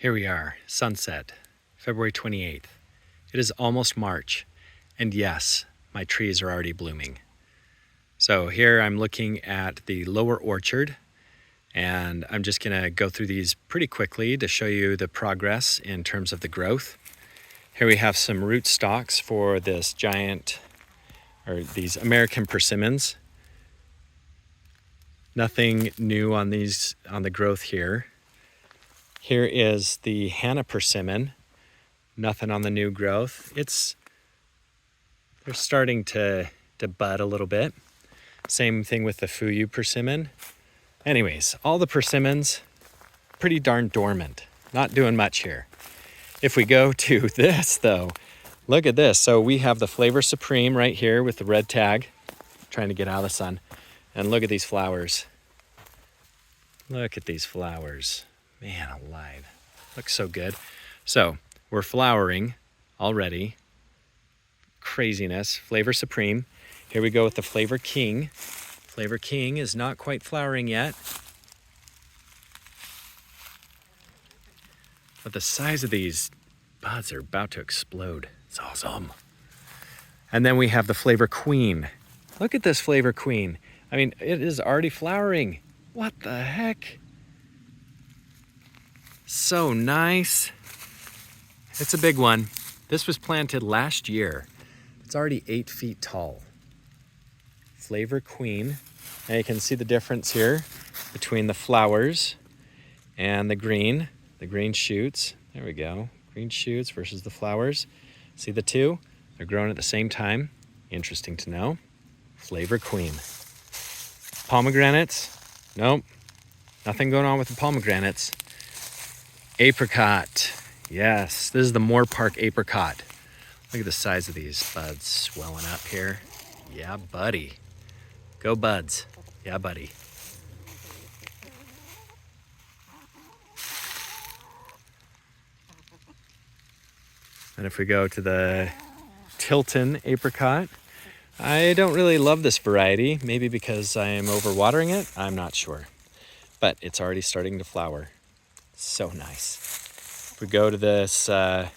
Here we are, sunset, February 28th. It is almost March, and yes, my trees are already blooming. So here I'm looking at the lower orchard, and I'm just gonna go through these pretty quickly to show you the progress in terms of the growth. Here we have some root stalks for this giant, or these American persimmons. Nothing new on these, on the growth here. Here is the Hannah persimmon. Nothing on the new growth. They're starting to bud a little bit. Same thing with the Fuji persimmon. Anyways, all the persimmons, pretty darn dormant. Not doing much here. If we go to this though, look at this. So we have the Flavor Supreme right here with the red tag. Trying to get out of the sun. And look at these flowers. Look at these flowers. Man alive, looks so good. So we're flowering already. Craziness, Flavor Supreme. Here we go with the Flavor King. Flavor King is not quite flowering yet. But the size of these buds are about to explode. It's awesome. And then we have the Flavor Queen. Look at this Flavor Queen. I mean, it is already flowering. What the heck? So nice. It's a big one. This was planted last year. It's already 8 feet tall. Flavor Queen. And you can see the difference here between the flowers and the green shoots. There we go. Green shoots versus the flowers. See the two? They're growing at the same time. Interesting to know. Flavor Queen. Pomegranates. Nope. Nothing going on with the pomegranates. Apricot. Yes, this is the Moorpark apricot. Look at the size of these buds swelling up here. Yeah, buddy. Go buds. Yeah, buddy. And if we go to the Tilton apricot, I don't really love this variety. Maybe because I am overwatering it. I'm not sure. But it's already starting to flower. So nice. If we go to this if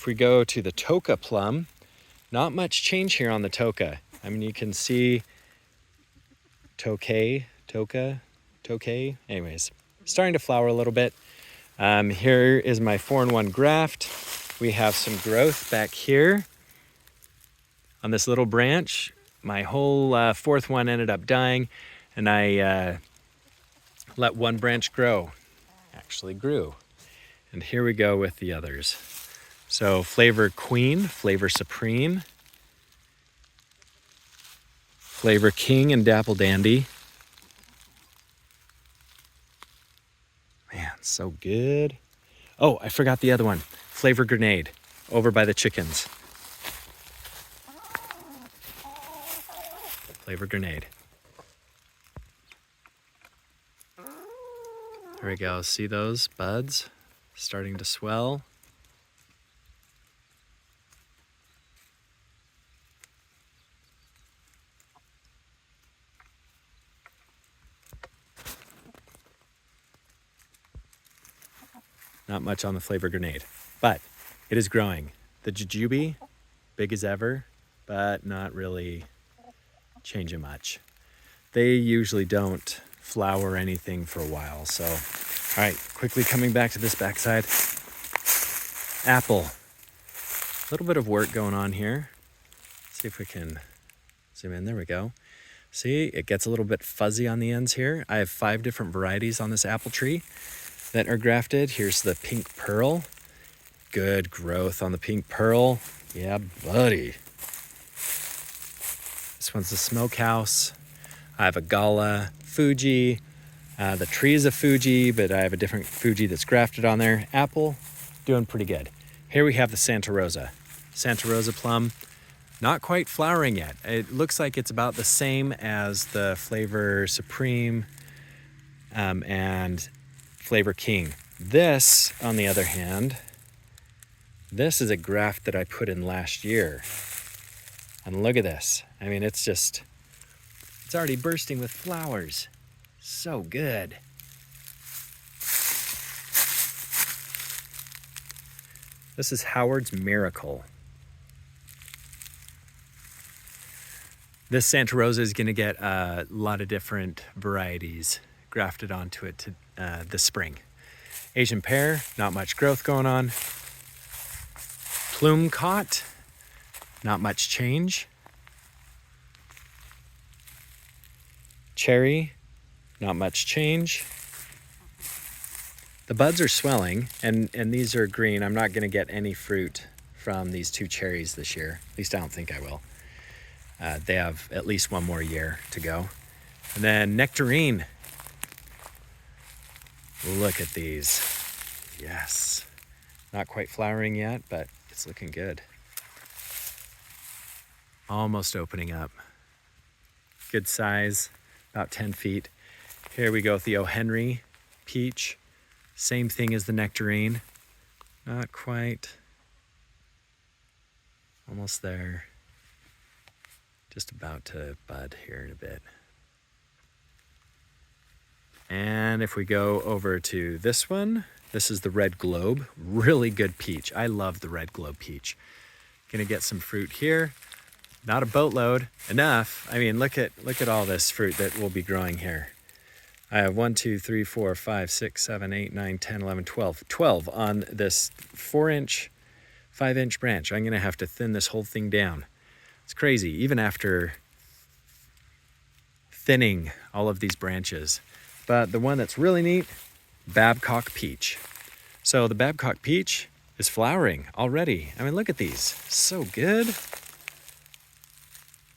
we go to the Toka plum, not much change here on the Toka. I mean, you can see Toka. Anyways, starting to flower a little bit. Here is my 4-in-1 graft. We have some growth back here on this little branch. My whole fourth one ended up dying, and I let one branch grow. Actually grew. And here we go with the others. So Flavor Queen, Flavor Supreme, Flavor King, and Dapple Dandy. Man, so good. Oh, I forgot the other one. Flavor Grenade, over by the chickens. Flavor Grenade. There we go. See those buds starting to swell? Not much on the Flavor Grenade, but it is growing. The jujube, big as ever, but not really changing much. They usually don't flower anything for a while. So, all right, quickly coming back to this backside. Apple. A little bit of work going on here. See if we can zoom in. There we go. See, it gets a little bit fuzzy on the ends here. I have 5 different varieties on this apple tree that are grafted. Here's the pink pearl. Good growth on the pink pearl. Yeah, buddy. This one's the Smokehouse. I have a Gala, Fuji. The tree is a Fuji, but I have a different Fuji that's grafted on there. Apple, doing pretty good. Here we have the Santa Rosa. Santa Rosa plum, not quite flowering yet. It looks like it's about the same as the Flavor Supreme and Flavor King. This, on the other hand, this is a graft that I put in last year. And look at this. I mean, it's just It's already bursting with flowers. So good. This is Howard's Miracle. This Santa Rosa is going to get a lot of different varieties grafted onto it this spring. Asian pear, not much growth going on. Plumcot, not much change. Cherry, not much change. The buds are swelling, and these are green. I'm not going to get any fruit from these 2 cherries this year. At least I don't think I will. They have at least 1 more year to go. And then Nectarine. Look at these. Yes. Not quite flowering yet, but it's looking good. Almost opening up. Good size, about 10 feet. Here we go with the O. Henry peach. Same thing as the Nectarine. Not quite. Almost there. Just about to bud here in a bit. And if we go over to this one, this is the Red Globe. Really good peach. I love the Red Globe peach. Gonna get some fruit here. Not a boatload, enough. I mean, look at all this fruit that will be growing here. I have 1, 2, 3, 4, 5, 6, 7, 8, 9, 10, 11, 12. 12 on this 4-inch, 5-inch branch. I'm gonna have to thin this whole thing down. It's crazy, even after thinning all of these branches. But the one that's really neat, Babcock peach. So the Babcock peach is flowering already. I mean, look at these, so good.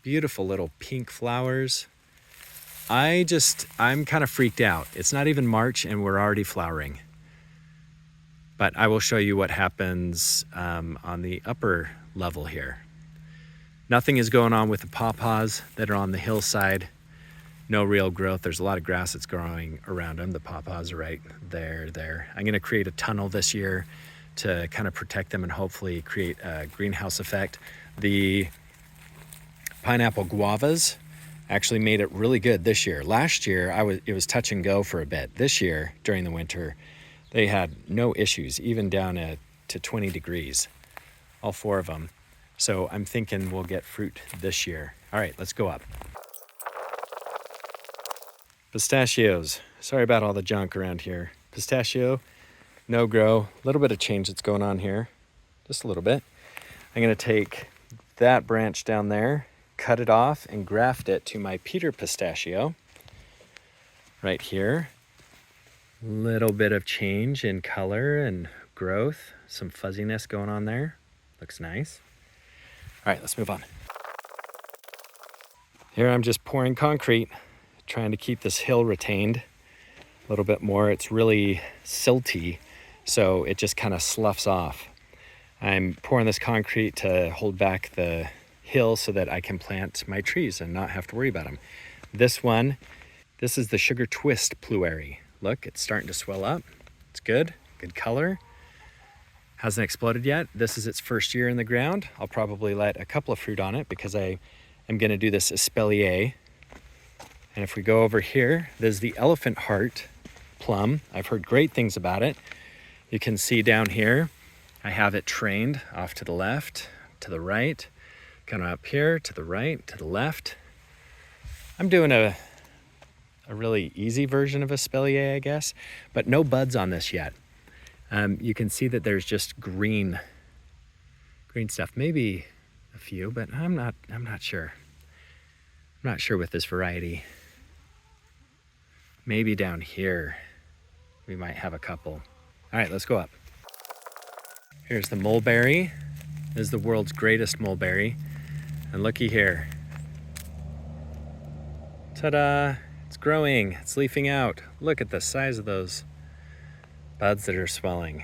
Beautiful little pink flowers. I'm kind of freaked out. It's not even March and we're already flowering. But I will show you what happens on the upper level here. Nothing is going on with the pawpaws that are on the hillside. No real growth. There's a lot of grass that's growing around them. The pawpaws are right there. I'm going to create a tunnel this year to kind of protect them and hopefully create a greenhouse effect. The pineapple guavas actually made it really good this year. Last year, it was touch and go for a bit. This year, during the winter, they had no issues, even down to 20 degrees, all 4 of them. So I'm thinking we'll get fruit this year. All right, let's go up. Pistachios. Sorry about all the junk around here. Pistachio, no grow. A little bit of change that's going on here, just a little bit. I'm gonna take that branch down there, cut it off and graft it to my Peter pistachio right here. Little bit of change in color and growth, some fuzziness going on there. Looks nice. All right, let's move on. Here I'm just pouring concrete, trying to keep this hill retained a little bit more. It's really silty, so it just kind of sloughs off. I'm pouring this concrete to hold back the hill so that I can plant my trees and not have to worry about them. This is the Sugar Twist Pluerry. Look, it's starting to swell up. It's good color. Hasn't exploded yet. This is its first year in the ground. I'll probably let a couple of fruit on it because I am gonna do this espalier. And if we go over here, there's the Elephant Heart Plum. I've heard great things about it. You can see down here, I have it trained off to the left, to the right, kind of up here, to the right, to the left. I'm doing a really easy version of espalier, I guess, but no buds on this yet. You can see that there's just green stuff, maybe a few, but I'm not sure. I'm not sure with this variety. Maybe down here, we might have a couple. All right, let's go up. Here's the mulberry. This is the world's greatest mulberry. And looky here. Ta-da! It's growing, it's leafing out. Look at the size of those buds that are swelling.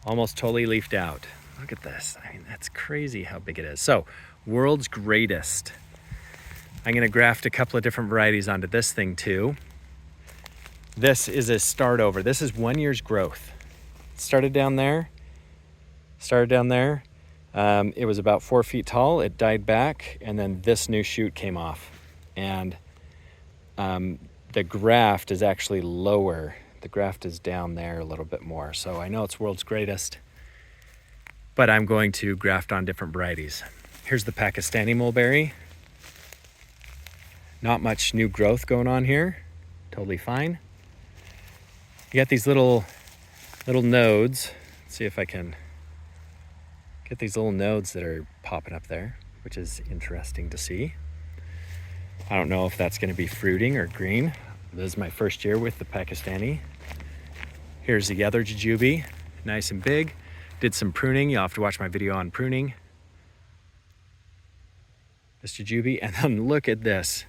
Almost totally leafed out. Look at this. I mean, that's crazy how big it is. So, world's greatest. I'm gonna graft a couple of different varieties onto this thing too. This is a start over. This is 1 year's growth. Started down there, It was about 4 feet tall. It died back, and then this new shoot came off. And the graft is actually lower. The graft is down there a little bit more. So I know it's world's greatest, but I'm going to graft on different varieties. Here's the Pakistani mulberry. Not much new growth going on here. Totally fine. You got these little nodes. Let's see if I can get these little nodes that are popping up there, which is interesting to see. I don't know if that's going to be fruiting or green. This is my first year with the Pakistani. Here's the other jujube, nice and big. Did some pruning. You'll have to watch my video on pruning. This jujube, and then look at this.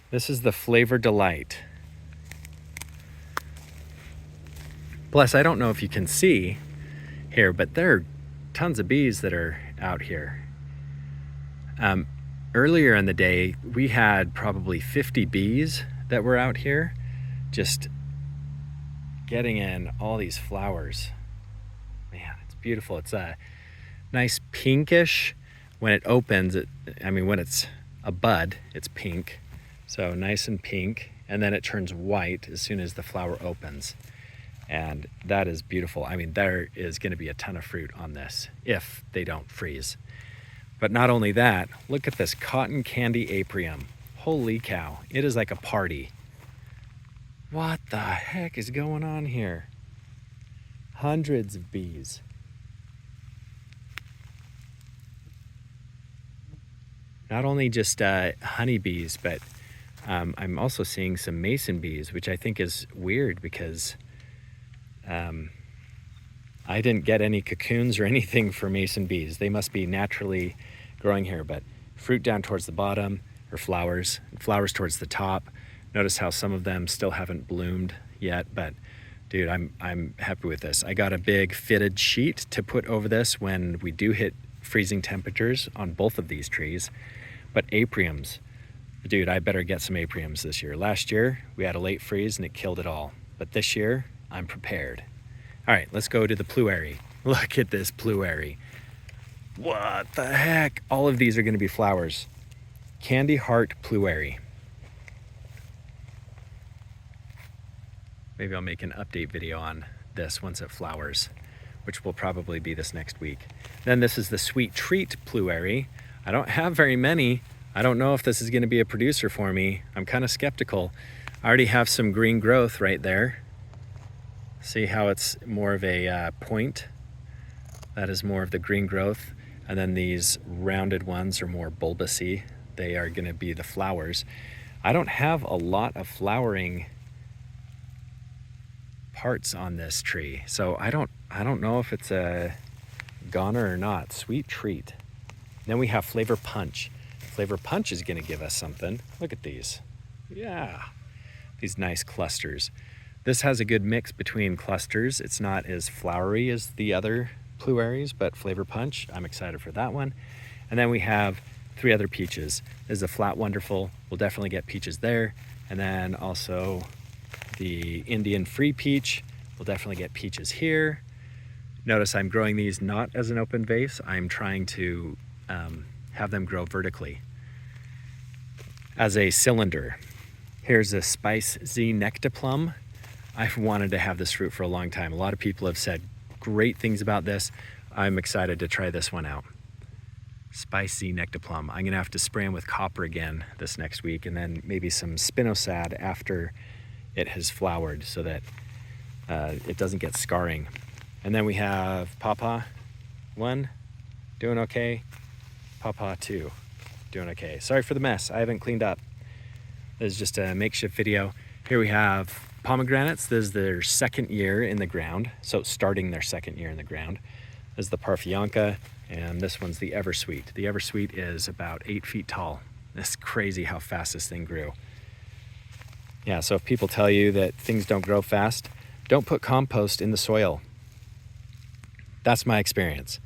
This is the Flavor Delight. Plus, I don't know if you can see here, but there are tons of bees that are out here. Earlier in the day, we had probably 50 bees that were out here just getting in all these flowers. Man, it's beautiful. It's a nice pinkish. When it opens, when it's a bud, it's pink. So nice and pink, and then it turns white as soon as the flower opens. And that is beautiful. I mean, there is going to be a ton of fruit on this if they don't freeze. But not only that, look at this cotton candy aprium. Holy cow, it is like a party. What the heck is going on here? Hundreds of bees. Not only just honeybees, but I'm also seeing some mason bees, which I think is weird because I didn't get any cocoons or anything for mason bees. They must be naturally growing here, but fruit down towards the bottom, or flowers towards the top. Notice how some of them still haven't bloomed yet, but dude, I'm happy with this. I got a big fitted sheet to put over this when we do hit freezing temperatures on both of these trees. But apriums, dude, I better get some apriums this year. Last year, we had a late freeze and it killed it all. But this year, I'm prepared. All right, let's go to the Pluerry. Look at this Pluerry. What the heck? All of these are going to be flowers. Candy Heart Pluerry. Maybe I'll make an update video on this once it flowers, which will probably be this next week. Then this is the Sweet Treat Pluerry. I don't have very many. I don't know if this is going to be a producer for me. I'm kind of skeptical. I already have some green growth right there. See how it's more of a point? That is more of the green growth. And then these rounded ones are more bulbousy. They are going to be the flowers. I don't have a lot of flowering parts on this tree, so I don't know if it's a goner or not. Sweet Treat. Then we have Flavor Punch. Flavor Punch is going to give us something. Look at these. Yeah, these nice clusters. This has a good mix between clusters. It's not as flowery as the other Pluerries, but Flavor Punch, I'm excited for that one. And then we have 3 other peaches. There's a Flat Wonderful. We'll definitely get peaches there. And then also the Indian Free Peach. We'll definitely get peaches here. Notice I'm growing these not as an open vase. I'm trying to have them grow vertically as a cylinder. Here's a Spice Z Nectaplum. I've wanted to have this fruit for a long time. A lot of people have said great things about this. I'm excited to try this one out. Spice Z Nectaplum. I'm gonna have to spray them with copper again this next week, and then maybe some spinosad after it has flowered so that it doesn't get scarring. And then we have Pawpaw 1, doing okay. Pawpaw 2, doing okay. Sorry for the mess, I haven't cleaned up. This is just a makeshift video. Here we have pomegranates. This is their 2nd year in the ground, so starting their 2nd year in the ground. This is the Parfianca, and this one's the Eversweet. The Eversweet is about 8 feet tall. It's crazy how fast this thing grew. Yeah, so if people tell you that things don't grow fast, don't put compost in the soil. That's my experience.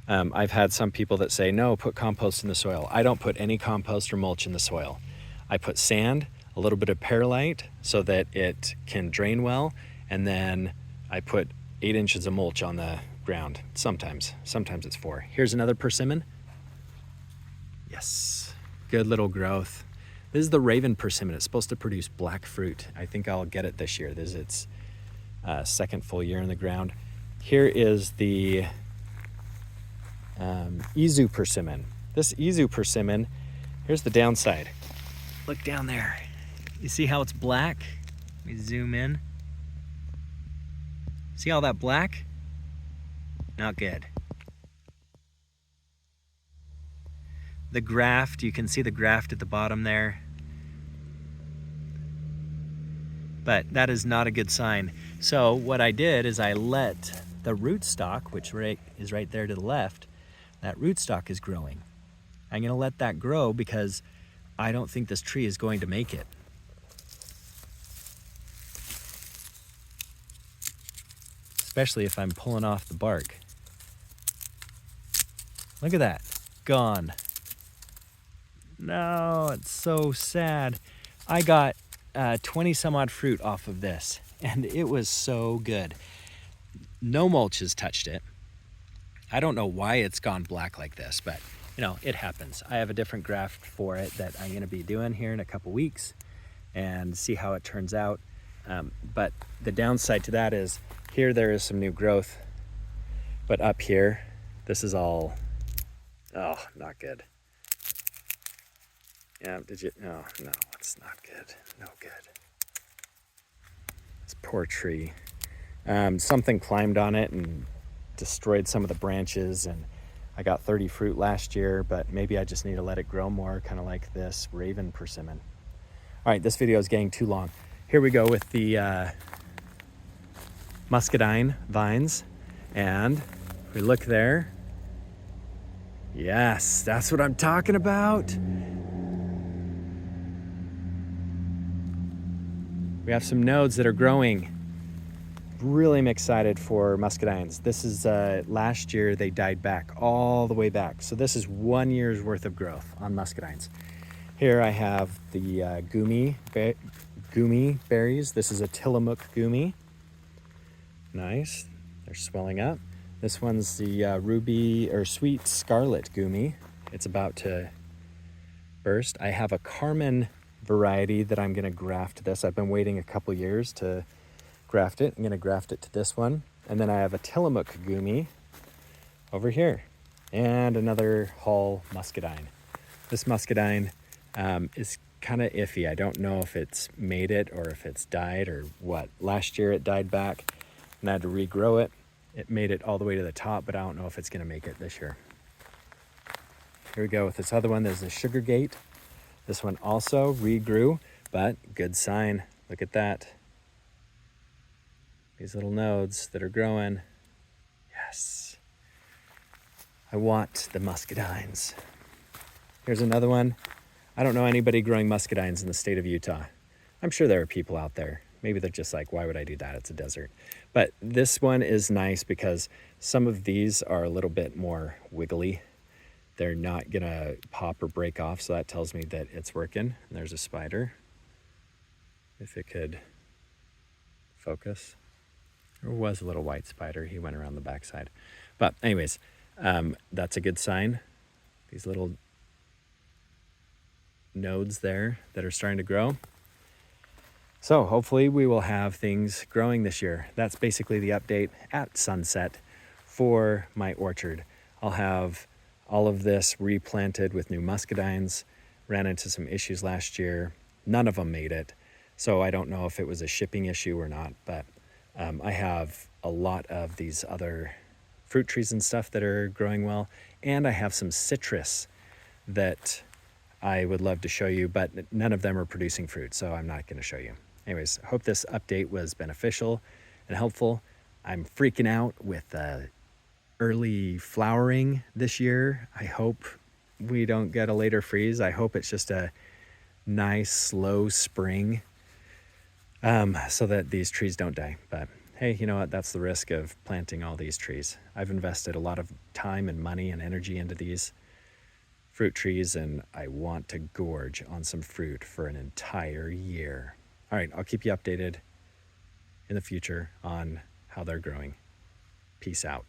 I've had some people that say, no, put compost in the soil. I don't put any compost or mulch in the soil. I put sand, a little bit of perlite so that it can drain well, And then I put 8 inches of mulch on the ground. Sometimes it's 4. Here's another persimmon. Yes, good little growth. This is the Raven persimmon. It's supposed to produce black fruit. I think I'll get it this year. This is its second full year in the ground. Here is the Izu persimmon. This Izu persimmon, here's the downside. Look down there. You see how it's black? Let me zoom in. See all that black? Not good. The graft, you can see the graft at the bottom there. But that is not a good sign. So what I did is I let the rootstock, which is right there to the left, that rootstock is growing. I'm gonna let that grow because I don't think this tree is going to make it. Especially if I'm pulling off the bark. Look at that, gone. No, it's so sad. I got 20 some odd fruit off of this, and it was so good. No mulch has touched it. I don't know why it's gone black like this, but you know, it happens. I have a different graft for it that I'm gonna be doing here in a couple weeks and see how it turns out. But the downside to that is here there is some new growth, but up here, this is all, oh, not good. Yeah, did you, no, it's not good, no good. This poor tree. Something climbed on it and destroyed some of the branches, and I got 30 fruit last year, but maybe I just need to let it grow more, kind of like this Raven persimmon. All right, this video is getting too long. Here we go with the Muscadine vines, and if we look there, yes, that's what I'm talking about. We have some nodes that are growing. Really am excited for muscadines. This is last year they died back, all the way back. So this is 1 year's worth of growth on muscadines. Here I have the Goumi berries. This is a Tillamook Goumi. Nice, they're swelling up. This one's the ruby or sweet scarlet Goumi. It's about to burst. I have a Carmen variety that I'm gonna graft this. I've been waiting a couple years to graft it. I'm gonna graft it to this one. And then I have a Tillamook Goumi over here. And another Hall muscadine. This muscadine is kind of iffy. I don't know if it's made it or if it's died or what. Last year it died back and I had to regrow it. It made it all the way to the top, but I don't know if it's gonna make it this year. Here we go with this other one. There's the Sugar Gate. This one also regrew, but good sign. Look at that. These little nodes that are growing. Yes. I want the muscadines. Here's another one. I don't know anybody growing muscadines in the state of Utah. I'm sure there are people out there. Maybe they're just like, why would I do that? It's a desert. But this one is nice because some of these are a little bit more wiggly. They're not gonna pop or break off, so that tells me that it's working. And there's a spider. If it could focus. There was a little white spider. He went around the backside. But anyways, that's a good sign. These little nodes there that are starting to grow. So hopefully we will have things growing this year. That's basically the update at sunset for my orchard. I'll have all of this replanted with new muscadines. Ran into some issues last year. None of them made it. So I don't know if it was a shipping issue or not, but I have a lot of these other fruit trees and stuff that are growing well. And I have some citrus that I would love to show you, but none of them are producing fruit, so I'm not gonna show you. Anyways, I hope this update was beneficial and helpful. I'm freaking out with early flowering this year. I hope we don't get a later freeze. I hope it's just a nice, slow spring so that these trees don't die. But hey, you know what? That's the risk of planting all these trees. I've invested a lot of time and money and energy into these fruit trees, and I want to gorge on some fruit for an entire year. All right, I'll keep you updated. in the future on how they're growing. Peace out.